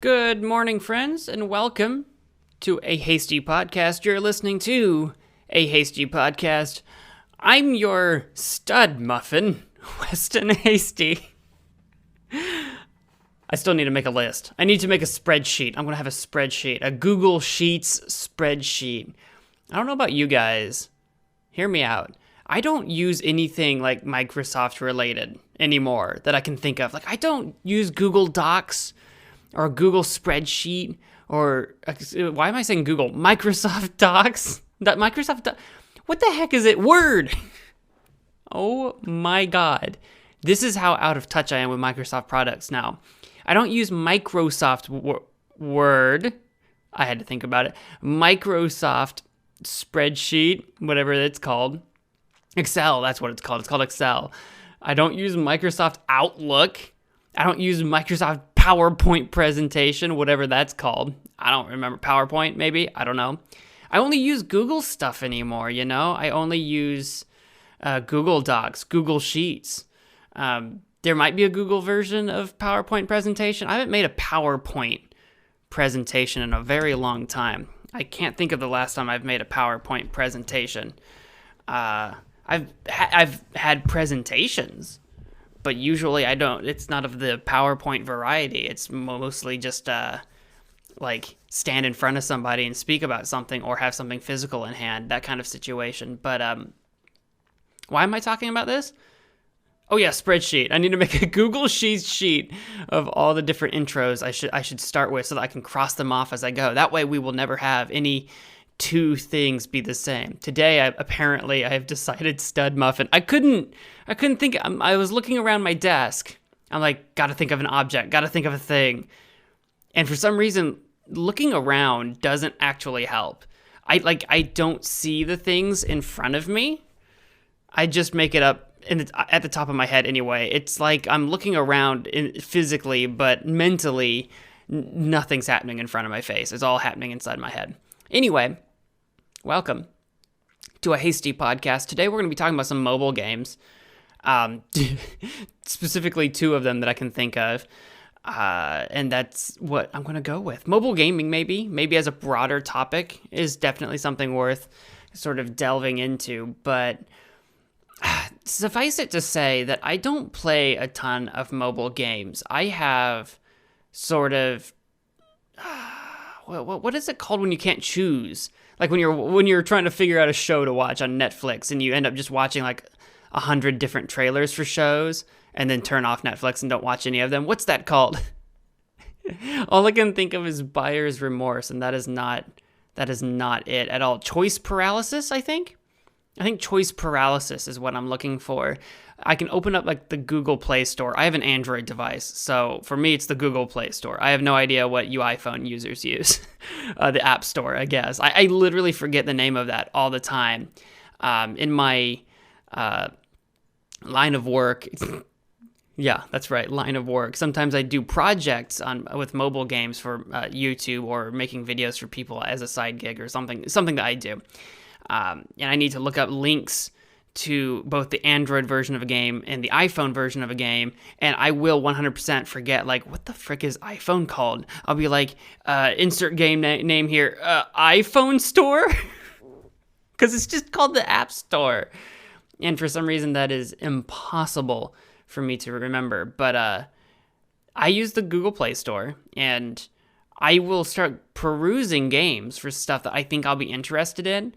Good morning, friends, and welcome to a Hasty Podcast. You're listening to a Hasty Podcast. I'm your stud muffin, Weston Hasty. I still need to make a list. I need to make a spreadsheet. I'm going to have a spreadsheet, a Google Sheets spreadsheet. I don't know about you guys. Hear me out. I don't use anything like Microsoft related anymore that I can think of. Like, I don't use Google Docs or Google Spreadsheet, or why am I saying Google? Microsoft Docs? What the heck is it? Word! Oh my God. This is how out of touch I am with Microsoft products now. I don't use Microsoft Word. I had to think about it. Microsoft Spreadsheet, whatever it's called. Excel, that's what it's called. It's called Excel. I don't use Microsoft Outlook. I don't use Microsoft PowerPoint presentation, whatever that's called. I don't remember. PowerPoint, maybe? I don't know. I only use Google stuff anymore, you know? I only use Google Docs, Google Sheets. There might be a Google version of PowerPoint presentation. I haven't made a PowerPoint presentation in a very long time. I can't think of the last time I've made a PowerPoint presentation. I've had presentations, but usually I don't. It's not of the PowerPoint variety. It's mostly just like stand in front of somebody and speak about something or have something physical in hand, that kind of situation. But why am I talking about this? Oh yeah, spreadsheet. I need to make a Google Sheets sheet of all the different intros I should start with so that I can cross them off as I go. That way we will never have any two things be the same. Today, I have decided stud muffin. I couldn't think. I was looking around my desk. I'm like, gotta think of an object, gotta think of a thing. And for some reason, looking around doesn't actually help. I don't see the things in front of me. I just make it up at the top of my head anyway. It's like I'm looking around physically, but mentally, nothing's happening in front of my face. It's all happening inside my head. Anyway, welcome to a Hasty Podcast. Today we're going to be talking about some mobile games, specifically two of them that I can think of, and that's what I'm going to go with. Mobile gaming, maybe as a broader topic, is definitely something worth sort of delving into, but suffice it to say that I don't play a ton of mobile games. I have sort of... what is it called when you can't choose? Like when you're trying to figure out a show to watch on Netflix and you end up just watching like 100 different trailers for shows and then turn off Netflix and don't watch any of them. What's that called? All I can think of is buyer's remorse, and that is not it at all. Choice paralysis, I think choice paralysis is what I'm looking for. I can open up like the Google Play Store. I have an Android device, so for me, it's the Google Play Store. I have no idea what you iPhone users use. The App Store, I guess. I literally forget the name of that all the time. In my line of work, yeah, that's right, line of work. Sometimes I do projects with mobile games for YouTube or making videos for people as a side gig or something that I do. And I need to look up links to both the Android version of a game and the iPhone version of a game, and I will 100% forget, like, what the frick is iPhone called? I'll be like, insert game name here, iPhone Store? Because it's just called the App Store. And for some reason, that is impossible for me to remember. But I use the Google Play Store, and I will start perusing games for stuff that I think I'll be interested in.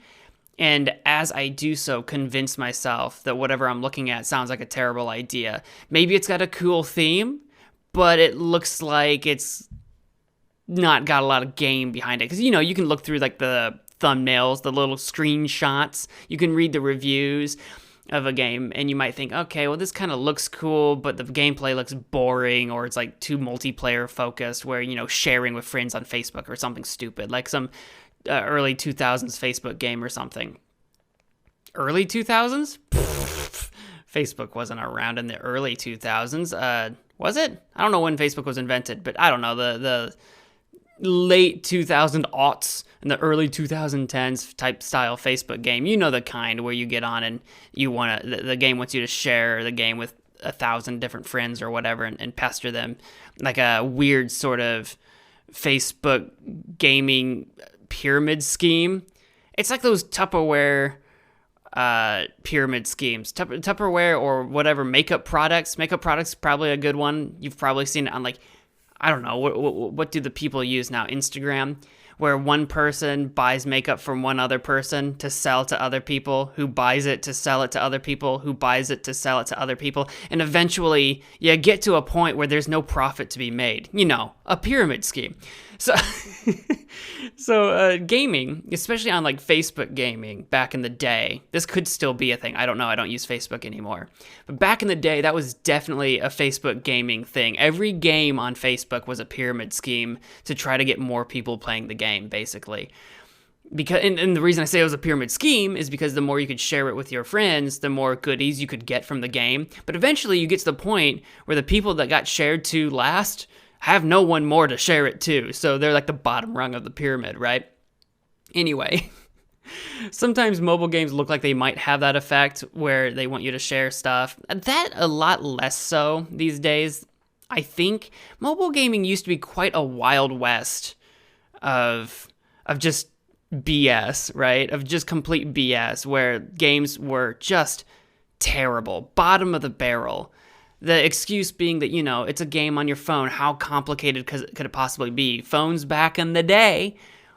And as I do so, convince myself that whatever I'm looking at sounds like a terrible idea. Maybe it's got a cool theme, but it looks like it's not got a lot of game behind it. Because, you know, you can look through like the thumbnails, the little screenshots. You can read the reviews of a game, and you might think, okay, well, this kind of looks cool, but the gameplay looks boring, or it's like too multiplayer focused, where, you know, sharing with friends on Facebook or something stupid, like some early 2000s Facebook game or something. Early 2000s? Facebook wasn't around in the early 2000s. Was it? I don't know when Facebook was invented, but I don't know, the late 2000 aughts and the early 2010s type style Facebook game. You know the kind where you get on and you want to, the game wants you to share the game with 1,000 different friends or whatever and pester them, like a weird sort of Facebook gaming pyramid scheme. It's like those Tupperware pyramid schemes. Tupperware or whatever, makeup products. Makeup products is probably a good one. You've probably seen it on, like, I don't know, what do the people use now? Instagram, where one person buys makeup from one other person to sell to other people, who buys it to sell it to other people, who buys it to sell it to other people, and eventually you get to a point where there's no profit to be made. You know, a pyramid scheme. So, gaming, especially on like Facebook gaming back in the day, this could still be a thing. I don't know. I don't use Facebook anymore. But back in the day, that was definitely a Facebook gaming thing. Every game on Facebook was a pyramid scheme to try to get more people playing the game, basically. And the reason I say it was a pyramid scheme is because the more you could share it with your friends, the more goodies you could get from the game. But eventually you get to the point where the people that got shared to last have no one more to share it to. So they're like the bottom rung of the pyramid, right? Anyway, sometimes mobile games look like they might have that effect where they want you to share stuff. That a lot less so these days. I think mobile gaming used to be quite a wild west of just BS, right? Of just complete BS, where games were just terrible, bottom of the barrel. The excuse being that, you know, it's a game on your phone. How complicated could it possibly be? Phones back in the day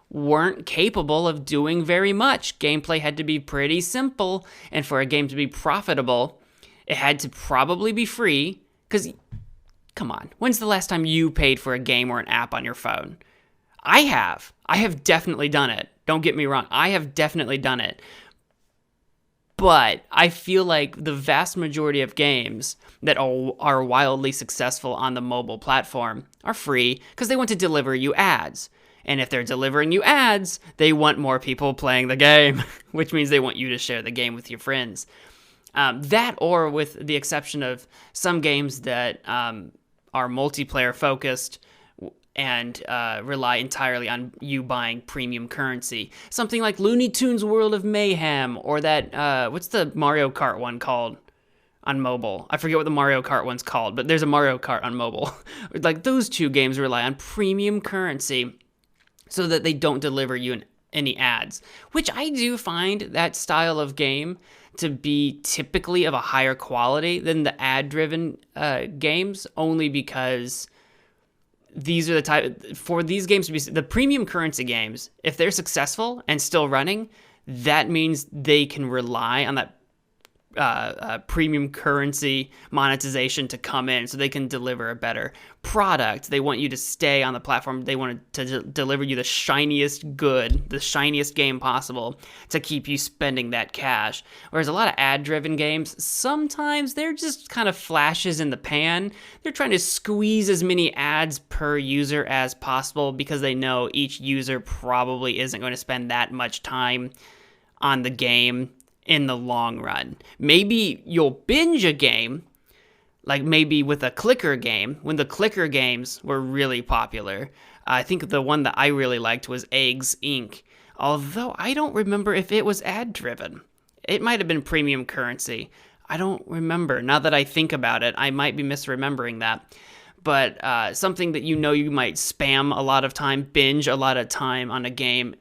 weren't capable of doing very much. Gameplay had to be pretty simple, and for a game to be profitable, it had to probably be free, because, come on, when's the last time you paid for a game or an app on your phone? I have definitely done it. Don't get me wrong. I have definitely done it. But I feel like the vast majority of games that are wildly successful on the mobile platform are free because they want to deliver you ads. And if they're delivering you ads, they want more people playing the game, which means they want you to share the game with your friends. That, or with the exception of some games that are multiplayer focused and rely entirely on you buying premium currency. Something like Looney Tunes World of Mayhem, or that, what's the Mario Kart one called on mobile? I forget what the Mario Kart one's called, but there's a Mario Kart on mobile. Like, those two games rely on premium currency so that they don't deliver you any ads, which I do find that style of game to be typically of a higher quality than the ad-driven games, only because these are the type, for these games to be, the premium currency games, if they're successful and still running, that means they can rely on that premium currency monetization to come in so they can deliver a better product. They want you to stay on the platform. They want to deliver you the shiniest good, the shiniest game possible to keep you spending that cash. Whereas a lot of ad-driven games, sometimes they're just kind of flashes in the pan. They're trying to squeeze as many ads per user as possible because they know each user probably isn't going to spend that much time on the game in the long run. Maybe you'll binge a game, like maybe with a clicker game, when the clicker games were really popular. I think the one that I really liked was Eggs Inc., although I don't remember if it was ad-driven. It might have been premium currency. I don't remember. Now that I think about it, I might be misremembering that. But something that you know you might spam a lot of time, binge a lot of time on a game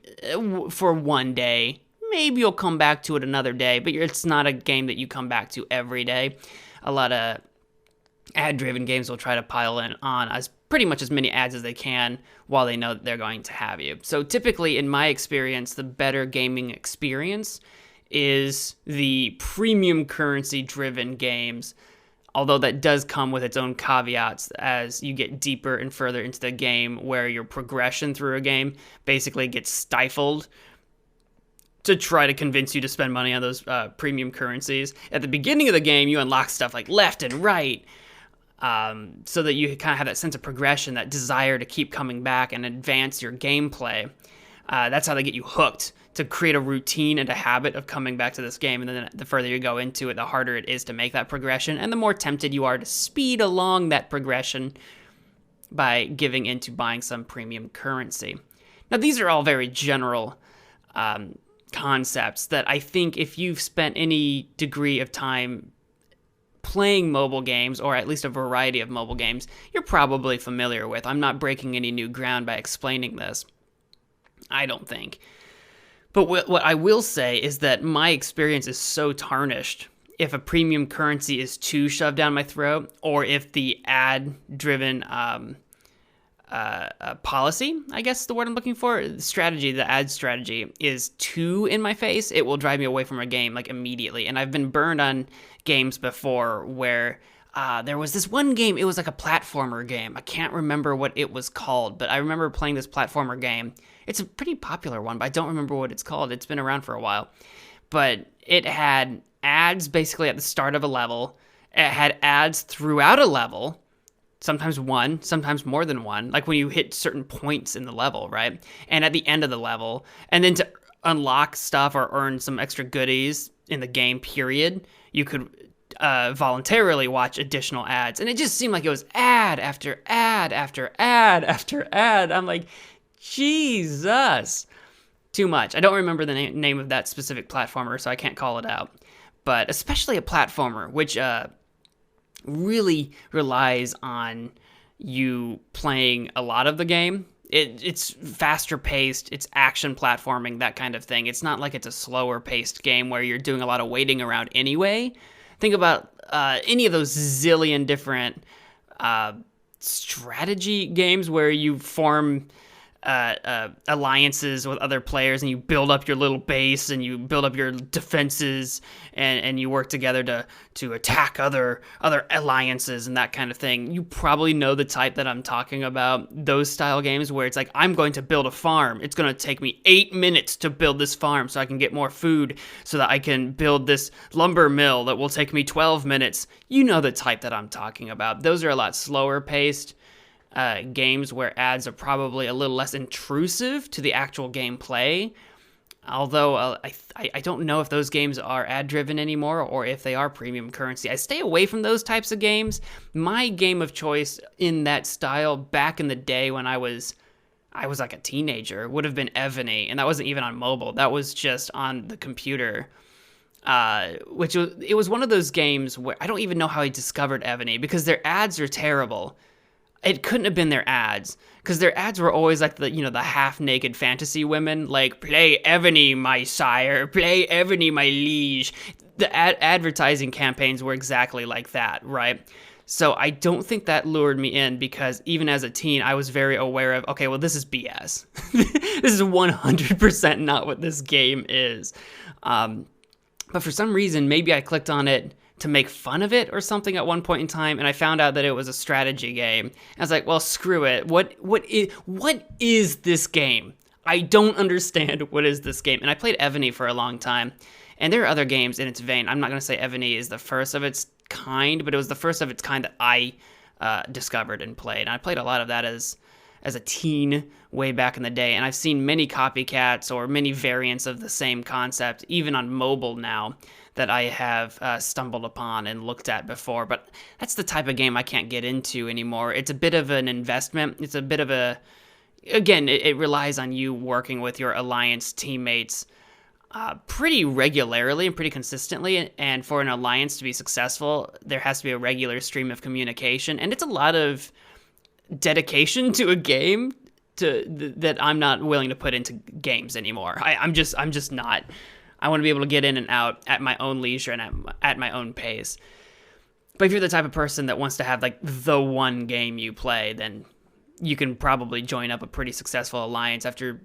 for one day. Maybe you'll come back to it another day, but it's not a game that you come back to every day. A lot of ad-driven games will try to pile in on as pretty much as many ads as they can while they know that they're going to have you. So typically, in my experience, the better gaming experience is the premium currency-driven games, although that does come with its own caveats as you get deeper and further into the game, where your progression through a game basically gets stifled to try to convince you to spend money on those premium currencies. At the beginning of the game, you unlock stuff like left and right, so that you kind of have that sense of progression, that desire to keep coming back and advance your gameplay. That's how they get you hooked, to create a routine and a habit of coming back to this game. And then the further you go into it, the harder it is to make that progression, and the more tempted you are to speed along that progression by giving into buying some premium currency. Now, these are all very general concepts that I think if you've spent any degree of time playing mobile games, or at least a variety of mobile games, you're probably familiar with. I'm not breaking any new ground by explaining this. I don't think. But what I will say is that my experience is so tarnished if a premium currency is too shoved down my throat, or if the ad-driven policy, I guess is the word I'm looking for, the ad strategy is too in my face, it will drive me away from a game like immediately. And I've been burned on games before where there was this one game, it was like a platformer game. I can't remember what it was called, but I remember playing this platformer game. It's a pretty popular one, but I don't remember what it's called. It's been around for a while. But it had ads basically at the start of a level. It had ads throughout a level, sometimes one, sometimes more than one, like when you hit certain points in the level, right? And at the end of the level. And then to unlock stuff or earn some extra goodies in the game period, you could voluntarily watch additional ads. And it just seemed like it was ad after ad after ad after ad. I'm like, Jesus. Too much. I don't remember the name of that specific platformer, so I can't call it out. But especially a platformer, which really relies on you playing a lot of the game. It's faster paced, it's action platforming, that kind of thing. It's not like it's a slower paced game where you're doing a lot of waiting around anyway. Think about any of those zillion different strategy games where you form alliances with other players and you build up your little base and you build up your defenses and you work together to attack other alliances and that kind of thing. You probably know the type that I'm talking about, those style games where it's like, I'm going to build a farm. It's going to take me 8 minutes to build this farm so I can get more food so that I can build this lumber mill that will take me 12 minutes. You know the type that I'm talking about. Those are a lot slower paced games where ads are probably a little less intrusive to the actual gameplay. Although I don't know if those games are ad-driven anymore or if they are premium currency. I stay away from those types of games. My game of choice in that style back in the day when I was like a teenager would have been Evany, and that wasn't even on mobile. That was just on the computer. It was one of those games where I don't even know how I discovered Evany because their ads are terrible. It couldn't have been their ads, because their ads were always like the half-naked fantasy women, like, play Evany, my sire, play Evany, my liege. The advertising campaigns were exactly like that, right? So I don't think that lured me in, because even as a teen, I was very aware of, okay, well, this is BS. This is 100% not what this game is. But for some reason, maybe I clicked on it to make fun of it or something at one point in time, and I found out that it was a strategy game. I was like, well, screw it. What is this game? I don't understand what is this game. And I played Evany for a long time, and there are other games in its vein. I'm not going to say Evany is the first of its kind, but it was the first of its kind that I discovered and played. And I played a lot of that as a teen way back in the day, and I've seen many copycats or many variants of the same concept, even on mobile now, that I have stumbled upon and looked at before. But that's the type of game I can't get into anymore. It's a bit of an investment. It's a bit of again, it relies on you working with your alliance teammates pretty regularly and pretty consistently. And for an alliance to be successful, there has to be a regular stream of communication. And it's a lot of dedication to a game that I'm not willing to put into games anymore. I'm just not. I want to be able to get in and out at my own leisure and at my own pace. But if you're the type of person that wants to have like the one game you play, then you can probably join up a pretty successful alliance after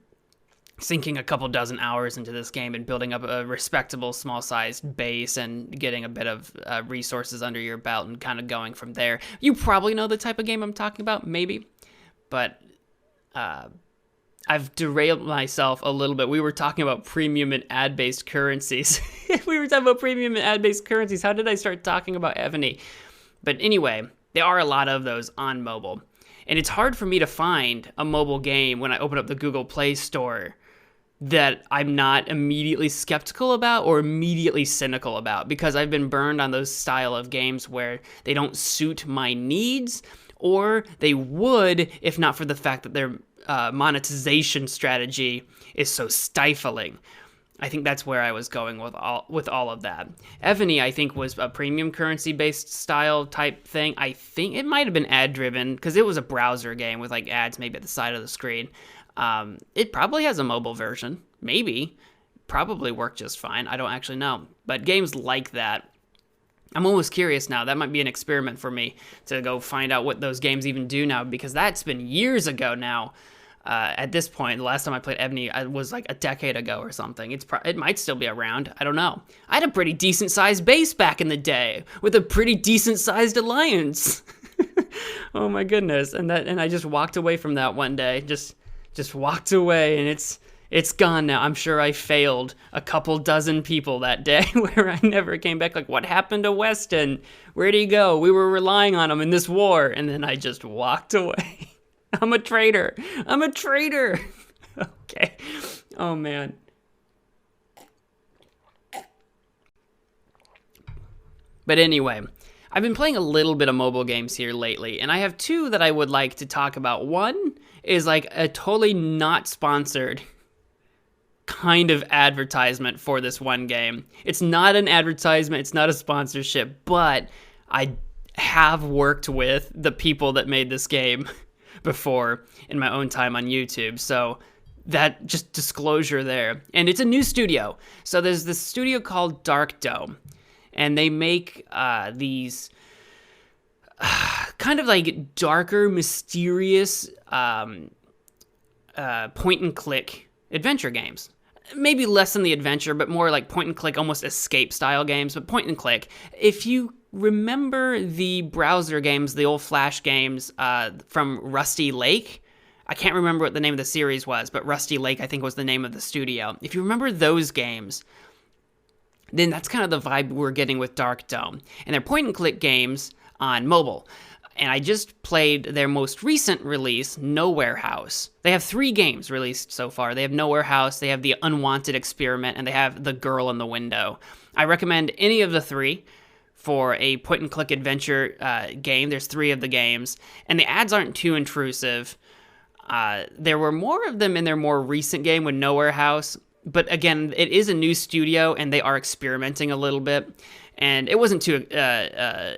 sinking a couple dozen hours into this game and building up a respectable small-sized base and getting a bit of resources under your belt and kind of going from there. You probably know the type of game I'm talking about, maybe. But I've derailed myself a little bit. We were talking about premium and ad-based currencies. We were talking about premium and ad-based currencies. How did I start talking about Evany? But anyway, there are a lot of those on mobile. And it's hard for me to find a mobile game when I open up the Google Play Store that I'm not immediately skeptical about or immediately cynical about, because I've been burned on those style of games where they don't suit my needs, or they would if not for the fact that their monetization strategy is so stifling. I think that's where I was going with all of that. Ebony, I think, was a premium currency based style type thing. I think it might have been ad driven because it was a browser game with like ads maybe at the side of the screen. It probably has a mobile version, maybe. Probably worked just fine. I don't actually know. But games like that, I'm almost curious now. That might be an experiment for me to go find out what those games even do now, because that's been years ago now. At this point, the last time I played Ebony was like a decade ago or something. It might still be around. I don't know. I had a pretty decent-sized base back in the day with a pretty decent-sized alliance. Oh my goodness! And I just walked away from that one day. Just walked away, and it's gone now. I'm sure I failed a couple dozen people that day where I never came back. Like, what happened to Weston? Where'd he go? We were relying on him in this war, and then I just walked away. I'm a traitor. Okay. Oh, man. But anyway, I've been playing a little bit of mobile games here lately, and I have two that I would like to talk about. One is like a totally not sponsored kind of advertisement for this one game. It's not an advertisement. It's not a sponsorship, but I have worked with the people that made this game before in my own time on YouTube. So that just disclosure there. And it's a new studio. So there's this studio called Dark Dome, and they make these kind of like darker, mysterious point and click adventure games. Maybe less than the adventure, but more like point and click, almost escape style games, but point and click. If you remember the browser games, the old Flash games from Rusty Lake, I can't remember what the name of the series was, but Rusty Lake, I think, was the name of the studio. If you remember those games, then that's kind of the vibe we're getting with Dark Dome. And they're point and click games on mobile. And I just played their most recent release, Nowhere House. They have 3 games released so far. They have Nowhere House, they have The Unwanted Experiment, and they have The Girl in the Window. I recommend any of the 3 for a point-and-click adventure game. There's 3 of the games, and the ads aren't too intrusive. There were more of them in their more recent game with Nowhere House, but again, it is a new studio, and they are experimenting a little bit. And it wasn't too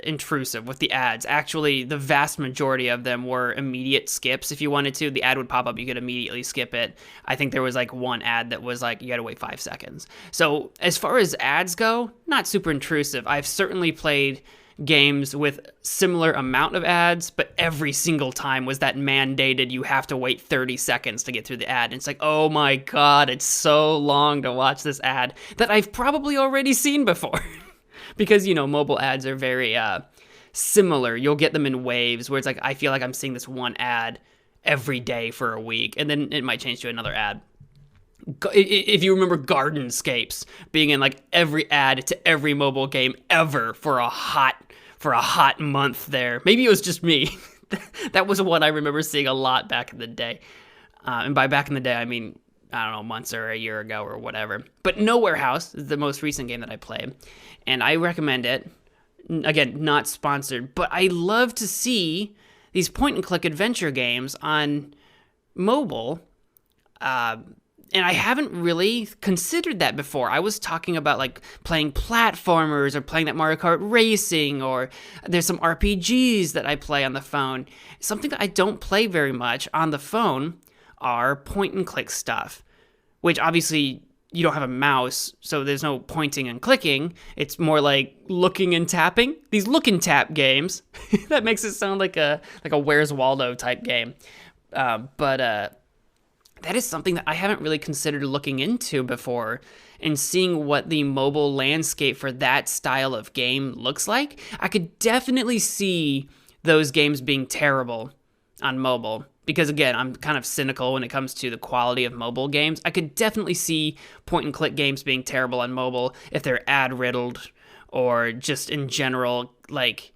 intrusive with the ads. Actually, the vast majority of them were immediate skips. If you wanted to, the ad would pop up, you could immediately skip it. I think there was like one ad that was like, you gotta wait 5 seconds. So as far as ads go, not super intrusive. I've certainly played games with similar amount of ads, but every single time was that mandated you have to wait 30 seconds to get through the ad. And it's like, oh my God, it's so long to watch this ad that I've probably already seen before. Because, you know, mobile ads are very similar. You'll get them in waves where it's like, I feel like I'm seeing this one ad every day for a week, and then it might change to another ad. If you remember Gardenscapes being in like every ad to every mobile game ever for a hot month there. Maybe it was just me. That was one I remember seeing a lot back in the day. And by back in the day, I mean, I don't know, months or a year ago or whatever. But Nowhere House is the most recent game that I played, and I recommend it. Again, not sponsored, but I love to see these point-and-click adventure games on mobile, and I haven't really considered that before. I was talking about like playing platformers or playing that Mario Kart Racing, or there's some RPGs that I play on the phone. Something that I don't play very much on the phone are point-and-click stuff, which obviously you don't have a mouse, so there's no pointing and clicking. It's more like looking and tapping. These look and tap games. That makes it sound like a Where's Waldo type game. But that is something that I haven't really considered looking into before, and seeing what the mobile landscape for that style of game looks like. I could definitely see those games being terrible on mobile. Because again, I'm kind of cynical when it comes to the quality of mobile games. I could definitely see point-and-click games being terrible on mobile if they're ad-riddled, or just in general, like,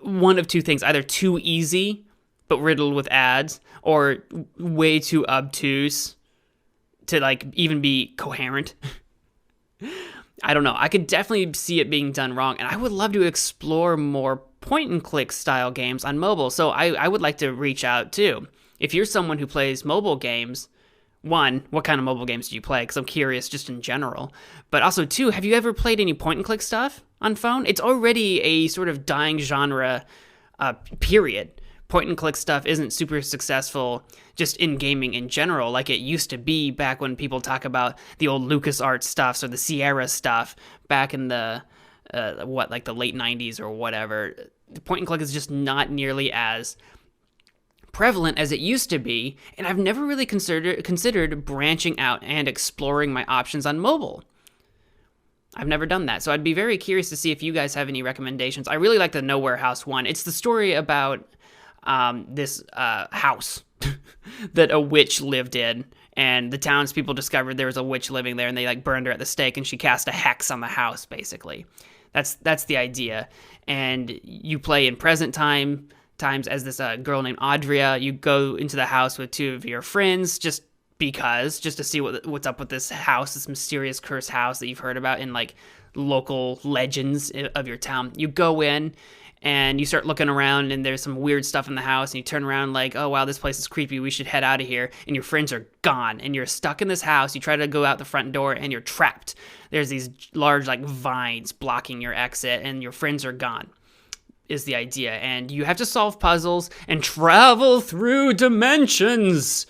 one of two things. Either too easy, but riddled with ads, or way too obtuse to, like, even be coherent. I don't know. I could definitely see it being done wrong, and I would love to explore more point-and-click style games on mobile. So I would like to reach out too. If you're someone who plays mobile games, one, what kind of mobile games do you play? Because I'm curious just in general. But also, two, have you ever played any point-and-click stuff on phone? It's already a sort of dying genre, period. Point-and-click stuff isn't super successful just in gaming in general, like it used to be back when people talk about the old LucasArts stuff or the Sierra stuff back in the, like the late 90s or whatever. The point-and-click is just not nearly as prevalent as it used to be, and I've never really considered branching out and exploring my options on mobile. I've never done that, so I'd be very curious to see if you guys have any recommendations. I really like the Nowhere House one. It's the story about this house that a witch lived in, and the townspeople discovered there was a witch living there, and they like burned her at the stake, and she cast a hex on the house, basically. That's the idea. And you play in present times as this girl named Audria. You go into the house with two of your friends just to see what's up with this house, this mysterious cursed house that you've heard about in like local legends of your town. You go in and you start looking around, and there's some weird stuff in the house, and you turn around like, oh wow, this place is creepy, we should head out of here. And your friends are gone, and you're stuck in this house. You try to go out the front door, and you're trapped. There's these large like vines blocking your exit, and your friends are gone, is the idea. And you have to solve puzzles and travel through dimensions.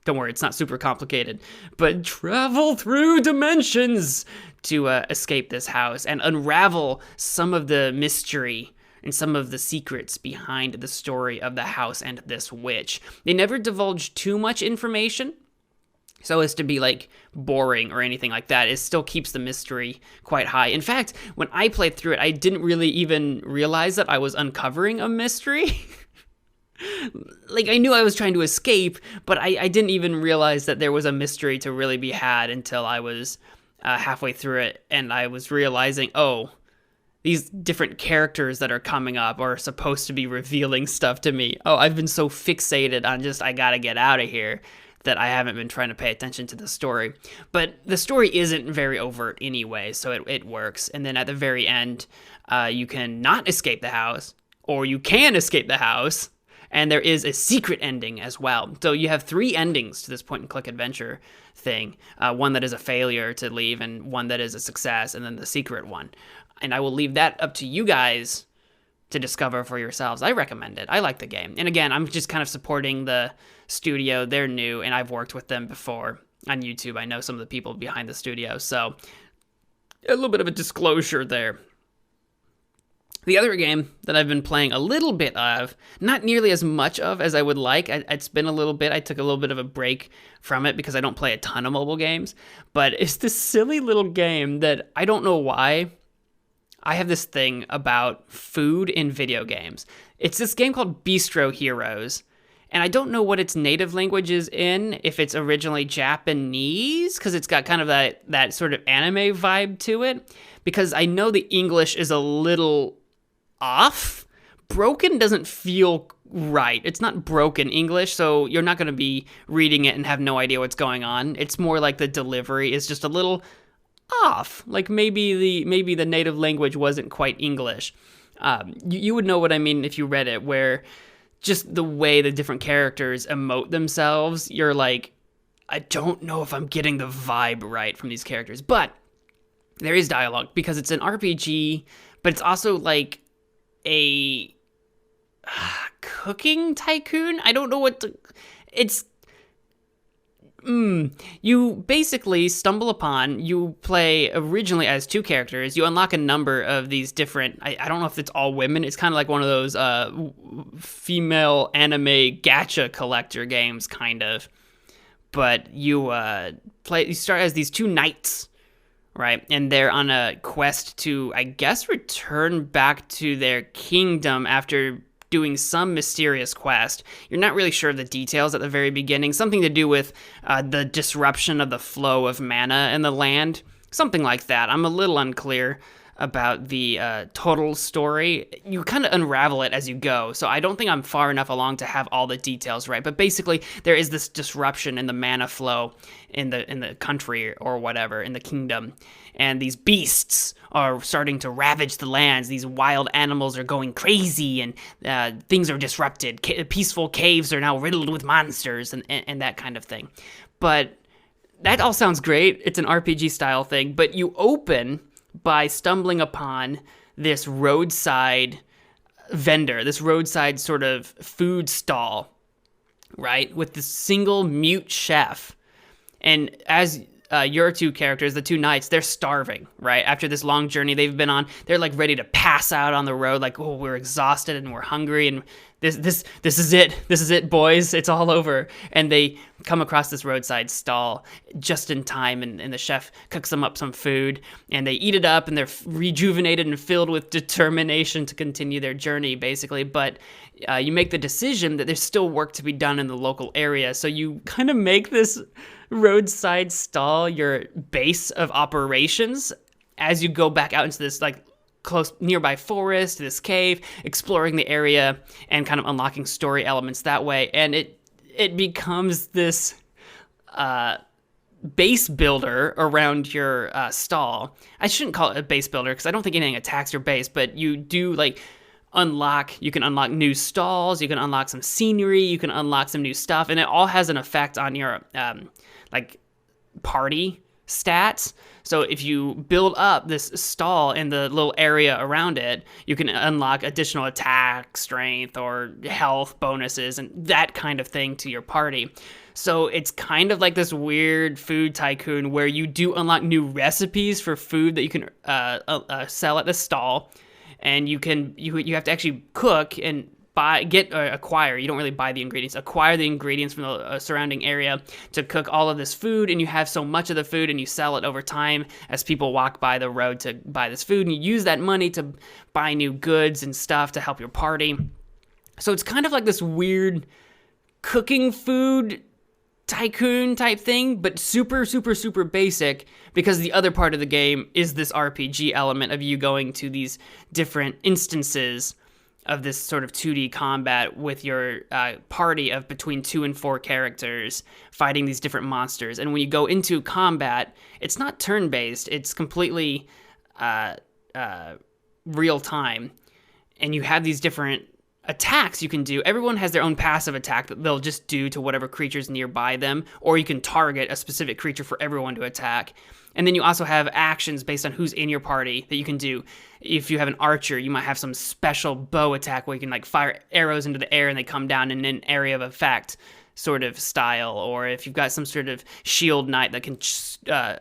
Don't worry, it's not super complicated, but travel through dimensions to escape this house and unravel some of the mystery and some of the secrets behind the story of the house and this witch. They never divulge too much information so as to be like boring or anything like that. It still keeps the mystery quite high. In fact, when I played through it, I didn't really even realize that I was uncovering a mystery. Like, I knew I was trying to escape, but I didn't even realize that there was a mystery to really be had until I was halfway through it, and I was realizing, oh, these different characters that are coming up are supposed to be revealing stuff to me. Oh, I've been so fixated on just, I gotta get out of here, that I haven't been trying to pay attention to the story. But the story isn't very overt anyway, so it works. And then at the very end, you can not escape the house, or you can escape the house, and there is a secret ending as well. So you have 3 endings to this point-and-click adventure thing. One that is a failure to leave, and one that is a success, and then the secret one. And I will leave that up to you guys to discover for yourselves. I recommend it. I like the game. And again, I'm just kind of supporting the studio. They're new, and I've worked with them before on YouTube. I know some of the people behind the studio, so a little bit of a disclosure there. The other game that I've been playing a little bit of, not nearly as much of as I would like. It's been a little bit. I took a little bit of a break from it because I don't play a ton of mobile games. But it's this silly little game that I don't know why. I have this thing about food in video games. It's this game called Bistro Heroes. And I don't know what its native language is in, if it's originally Japanese, because it's got kind of that sort of anime vibe to it. Because I know the English is a little off. Broken doesn't feel right. It's not broken English, so you're not going to be reading it and have no idea what's going on. It's more like the delivery is just a little off. Like maybe the native language wasn't quite English. You would know what I mean if you read it, where just the way the different characters emote themselves, you're like, I don't know if I'm getting the vibe right from these characters. But there is dialogue because it's an RPG, but it's also like a cooking tycoon. I don't know what it's. You basically stumble upon, you play originally as 2 characters. You unlock a number of these different, I don't know if it's all women. It's kind of like one of those female anime gacha collector games, kind of. But you start as these 2 knights, right? And they're on a quest to, I guess, return back to their kingdom after doing some mysterious quest. You're not really sure of the details at the very beginning. Something to do with the disruption of the flow of mana in the land. Something like that. I'm a little unclear. about the total story. You kind of unravel it as you go, so I don't think I'm far enough along to have all the details right. But basically, there is this disruption in the mana flow in the country or whatever, in the kingdom, and these beasts are starting to ravage the lands. These wild animals are going crazy, and things are disrupted. Peaceful caves are now riddled with monsters, and that kind of thing. But that all sounds great. It's an RPG style thing, but you open by stumbling upon this roadside vendor, this roadside sort of food stall, right? With this single mute chef. And as your two characters, the two knights, they're starving, right? After this long journey they've been on, they're like ready to pass out on the road, like, oh, we're exhausted and we're hungry, and this is it. This is it, boys. It's all over. And they come across this roadside stall just in time, and the chef cooks them up some food, and they eat it up, and they're rejuvenated and filled with determination to continue their journey, basically. But you make the decision that there's still work to be done in the local area, so you kind of make this roadside stall your base of operations as you go back out into this like close nearby forest, this cave, exploring the area and kind of unlocking story elements that way. And it becomes this base builder around your stall. I shouldn't call it a base builder because I don't think anything attacks your base, but you do like you can unlock new stalls, you can unlock some scenery, you can unlock some new stuff, and it all has an effect on your like party stats. So if you build up this stall in the little area around it, you can unlock additional attack, strength, or health bonuses and that kind of thing to your party. So it's kind of like this weird food tycoon where you do unlock new recipes for food that you can sell at the stall, and you have to actually cook and acquire. You don't really buy the ingredients. Acquire the ingredients from the surrounding area to cook all of this food, and you have so much of the food, and you sell it over time as people walk by the road to buy this food, and you use that money to buy new goods and stuff to help your party. So it's kind of like this weird cooking food tycoon type thing, but super, super, super basic, because the other part of the game is this RPG element of you going to these different instances of this sort of 2D combat with your party of between 2 and 4 characters fighting these different monsters. And when you go into combat, it's not turn-based, it's completely real time. And you have these different attacks you can do. Everyone has their own passive attack that they'll just do to whatever creature's nearby them, or you can target a specific creature for everyone to attack. And then you also have actions based on who's in your party that you can do. If you have an archer, you might have some special bow attack where you can like fire arrows into the air and they come down in an area of effect sort of style. Or if you've got some sort of shield knight that can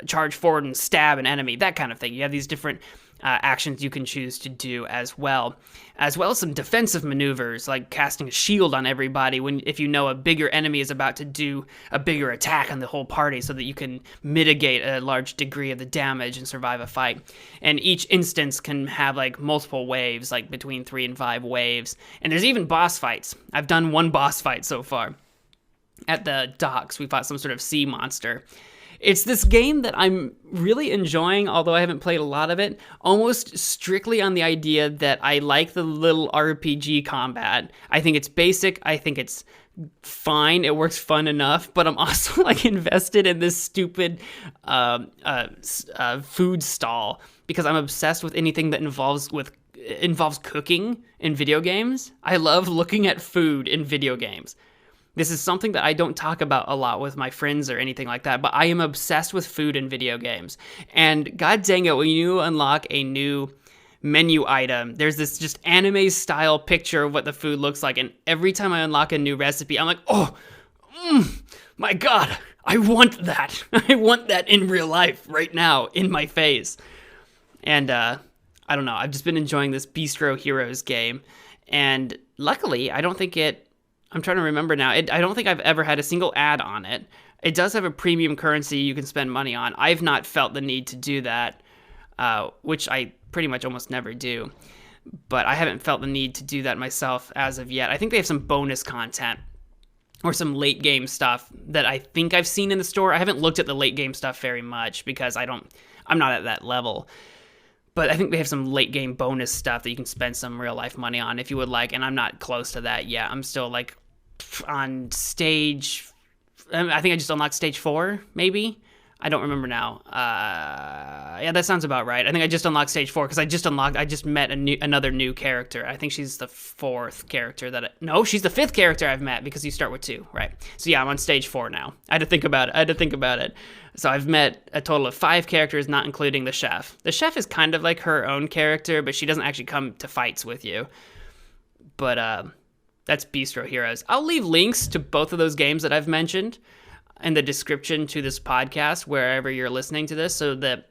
charge forward and stab an enemy, that kind of thing. You have these different actions you can choose to do as well as some defensive maneuvers like casting a shield on everybody if you know a bigger enemy is about to do a bigger attack on the whole party, so that you can mitigate a large degree of the damage and survive a fight. And each instance can have like multiple waves, like between 3 and 5 waves, and there's even boss fights. I've done one boss fight so far. At the docks, we fought some sort of sea monster. It's this game that I'm really enjoying, although I haven't played a lot of it, almost strictly on the idea that I like the little RPG combat. I think it's basic. I think it's fine. It works fun enough, but I'm also like invested in this stupid food stall because I'm obsessed with anything that involves cooking in video games. I love looking at food in video games. This is something that I don't talk about a lot with my friends or anything like that, but I am obsessed with food in video games. And god dang it, when you unlock a new menu item, there's this just anime style picture of what the food looks like. And every time I unlock a new recipe, I'm like, oh, my god, I want that. I want that in real life right now in my face. And I don't know, I've just been enjoying this Bistro Heroes game. And luckily, I'm trying to remember now. I don't think I've ever had a single ad on it. It does have a premium currency you can spend money on. I've not felt the need to do that, which I pretty much almost never do. But I haven't felt the need to do that myself as of yet. I think they have some bonus content or some late game stuff that I think I've seen in the store. I haven't looked at the late game stuff very much because I'm not at that level. But I think they have some late game bonus stuff that you can spend some real life money on if you would like. And I'm not close to that yet. I'm still like on stage. I think I just unlocked stage 4, maybe. I don't remember now. Yeah, that sounds about right. I think I just unlocked stage 4 because I just met another new character. I think she's the 4th character no, she's the 5th character I've met because you start with 2, right? So yeah, I'm on stage 4 now. I had to think about it. So I've met a total of 5 characters, not including the chef. The chef is kind of like her own character, but she doesn't actually come to fights with you. But that's Bistro Heroes. I'll leave links to both of those games that I've mentioned in the description to this podcast, wherever you're listening to this, so that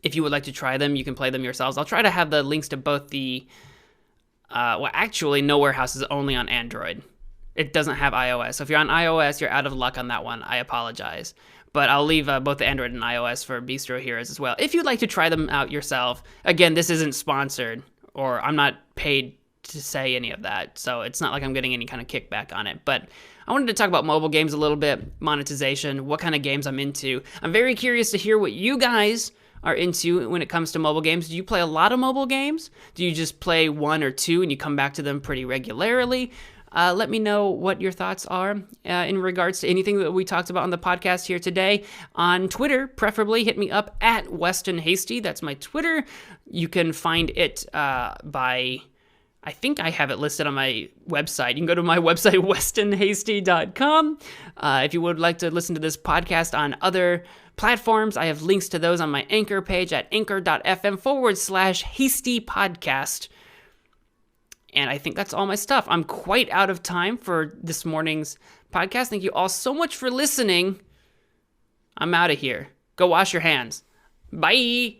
if you would like to try them, you can play them yourselves. I'll try to have the links to both the... actually, Nowhere House is only on Android. It doesn't have iOS. So if you're on iOS, you're out of luck on that one. I apologize. But I'll leave both the Android and iOS for Bistro Heroes as well. If you'd like to try them out yourself, again, this isn't sponsored, or I'm not paid to say any of that, so it's not like I'm getting any kind of kickback on it. But I wanted to talk about mobile games a little bit, monetization, what kind of games I'm into. I'm very curious to hear what you guys are into when it comes to mobile games. Do you play a lot of mobile games? Do you just play 1 or 2 and you come back to them pretty regularly? Let me know what your thoughts are in regards to anything that we talked about on the podcast here today. On Twitter, preferably, hit me up at Weston Hasty. That's my Twitter. You can find it by... I think I have it listed on my website. You can go to my website, westonhasty.com. If you would like to listen to this podcast on other platforms, I have links to those on my Anchor page at anchor.fm/Hasty Podcast. And I think that's all my stuff. I'm quite out of time for this morning's podcast. Thank you all so much for listening. I'm out of here. Go wash your hands. Bye.